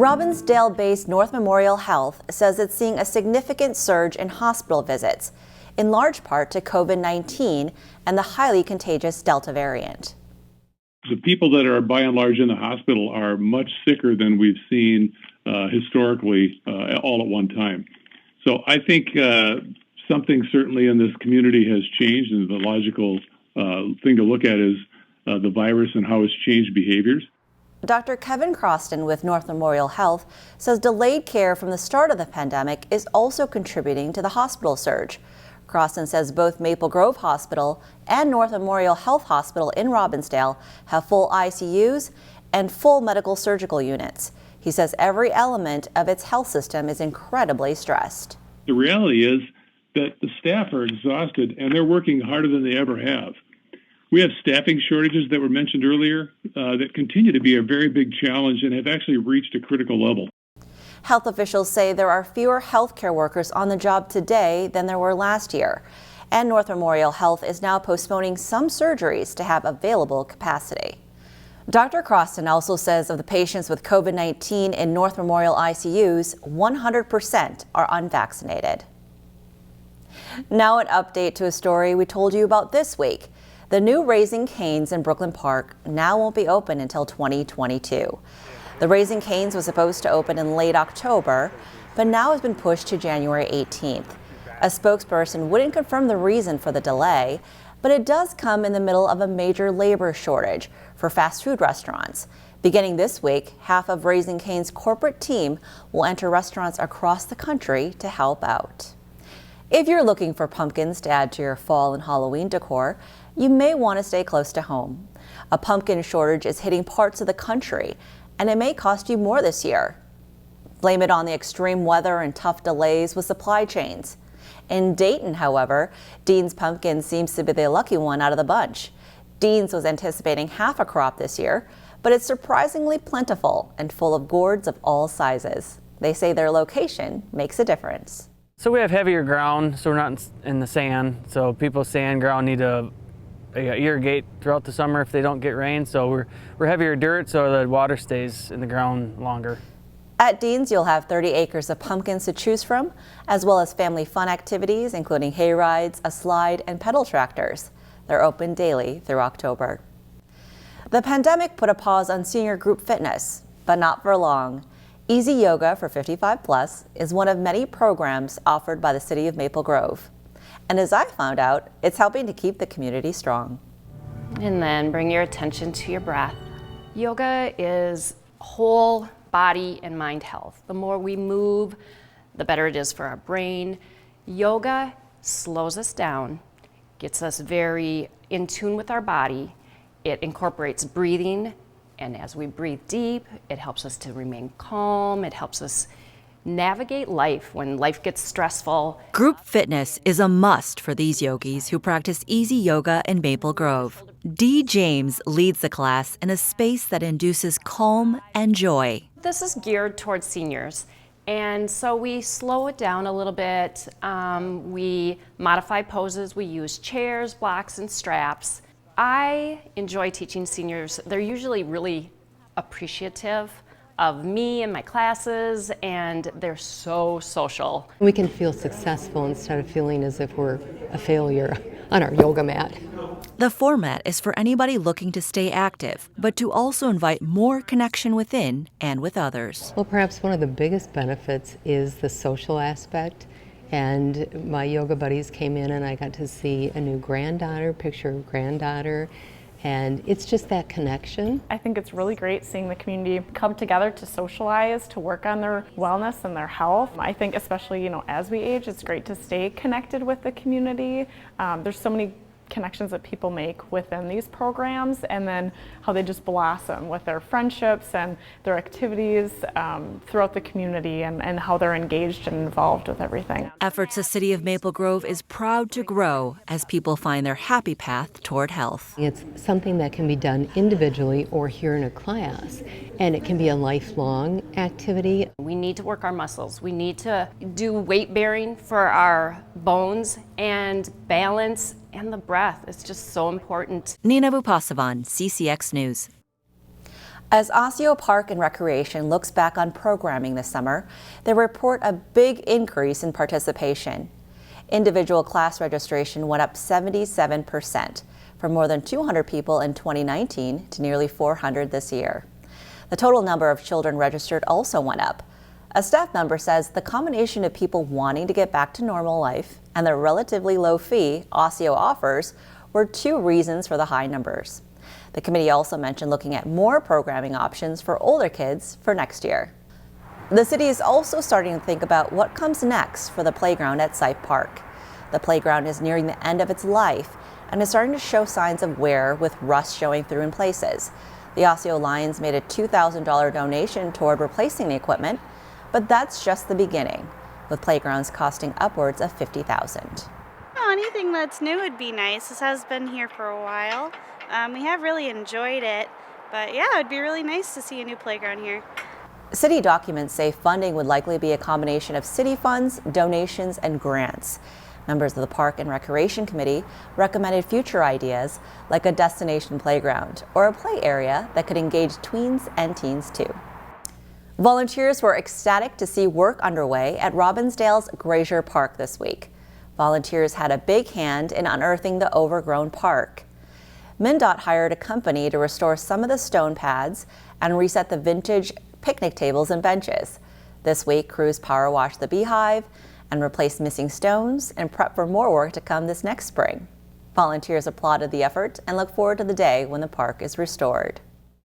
Robbinsdale-based North Memorial Health says it's seeing a significant surge in hospital visits, in large part to COVID-19 and the highly contagious Delta variant. The people that are by and large in the hospital are much sicker than we've seen historically all at one time. So I think something certainly in this community has changed, and the logical thing to look at is the virus and how it's changed behaviors. Dr. Kevin Croston with North Memorial Health says delayed care from the start of the pandemic is also contributing to the hospital surge. Croston says both Maple Grove Hospital and North Memorial Health Hospital in Robbinsdale have full ICUs and full medical surgical units. He says every element of its health system is incredibly stressed. The reality is that the staff are exhausted and they're working harder than they ever have. We have staffing shortages that were mentioned earlier that continue to be a very big challenge and have actually reached a critical level. Health officials say there are fewer healthcare workers on the job today than there were last year. And North Memorial Health is now postponing some surgeries to have available capacity. Dr. Croston also says of the patients with COVID-19 in North Memorial ICUs, 100% are unvaccinated. Now an update to a story we told you about this week. The new Raising Cane's in Brooklyn Park now won't be open until 2022. The Raising Cane's was supposed to open in late October, but now has been pushed to January 18th. A spokesperson wouldn't confirm the reason for the delay, but it does come in the middle of a major labor shortage for fast food restaurants. Beginning this week, half of Raising Cane's corporate team will enter restaurants across the country to help out. If you're looking for pumpkins to add to your fall and Halloween decor, you may want to stay close to home. A pumpkin shortage is hitting parts of the country, and it may cost you more this year. Blame it on the extreme weather and tough delays with supply chains. In Dayton, however, Dehn's pumpkin seems to be the lucky one out of the bunch. Dehn's was anticipating half a crop this year, but it's surprisingly plentiful and full of gourds of all sizes. They say their location makes a difference. So we have heavier ground, so we're not in the sand. So people's sand ground need to irrigate throughout the summer if they don't get rain. So we're heavier dirt, so the water stays in the ground longer. At Dehn's, you'll have 30 acres of pumpkins to choose from, as well as family fun activities, including hay rides, a slide, and pedal tractors. They're open daily through October. The pandemic put a pause on senior group fitness, but not for long. Easy Yoga for 55 plus is one of many programs offered by the city of Maple Grove. And as I found out, it's helping to keep the community strong. And then bring your attention to your breath. Yoga is whole body and mind health. The more we move, the better it is for our brain. Yoga slows us down, gets us very in tune with our body. It incorporates breathing. And as we breathe deep, it helps us to remain calm. It helps us navigate life when life gets stressful. Group fitness is a must for these yogis who practice Easy Yoga in Maple Grove. Dee James leads the class in a space that induces calm and joy. This is geared towards seniors. And so we slow it down a little bit. We modify poses. We use chairs, blocks, and straps. I enjoy teaching seniors. They're usually really appreciative of me and my classes, and they're so social. We can feel successful instead of feeling as if we're a failure on our yoga mat. The format is for anybody looking to stay active, but to also invite more connection within and with others. Well, perhaps one of the biggest benefits is the social aspect. And my yoga buddies came in and I got to see a new granddaughter, picture of granddaughter, and it's just that connection. I think it's really great seeing the community come together to socialize, to work on their wellness and their health. I think especially, as we age, it's great to stay connected with the community. There's so many connections that people make within these programs, and then how they just blossom with their friendships and their activities throughout the community, and how they're engaged and involved with everything. Efforts the City of Maple Grove is proud to grow as people find their happy path toward health. It's something that can be done individually or here in a class, and it can be a lifelong activity. We need to work our muscles. We need to do weight bearing for our bones, and balance and the breath. It's just so important. Nina Vupasavan, CCX News. As Osseo Park and Recreation looks back on programming this summer, they report a big increase in participation. Individual class registration went up 77%, from more than 200 people in 2019 to nearly 400 this year. The total number of children registered also went up. A staff member says the combination of people wanting to get back to normal life and the relatively low fee Osseo offers were two reasons for the high numbers. The committee also mentioned looking at more programming options for older kids for next year. The city is also starting to think about what comes next for the playground at Sipe Park. The playground is nearing the end of its life and is starting to show signs of wear, with rust showing through in places. The Osseo Lions made a $2,000 donation toward replacing the equipment, but that's just the beginning, with playgrounds costing upwards of $50,000. Anything that's new would be nice. This has been here for a while. We have really enjoyed it, but yeah, it'd be really nice to see a new playground here. City documents say funding would likely be a combination of city funds, donations, and grants. Members of the Park and Recreation Committee recommended future ideas like a destination playground or a play area that could engage tweens and teens too. Volunteers were ecstatic to see work underway at Robbinsdale's Grazer Park this week. Volunteers had a big hand in unearthing the overgrown park. MnDOT hired a company to restore some of the stone pads and reset the vintage picnic tables and benches. This week, crews power washed the beehive and replaced missing stones and prep for more work to come this next spring. Volunteers applauded the effort and look forward to the day when the park is restored.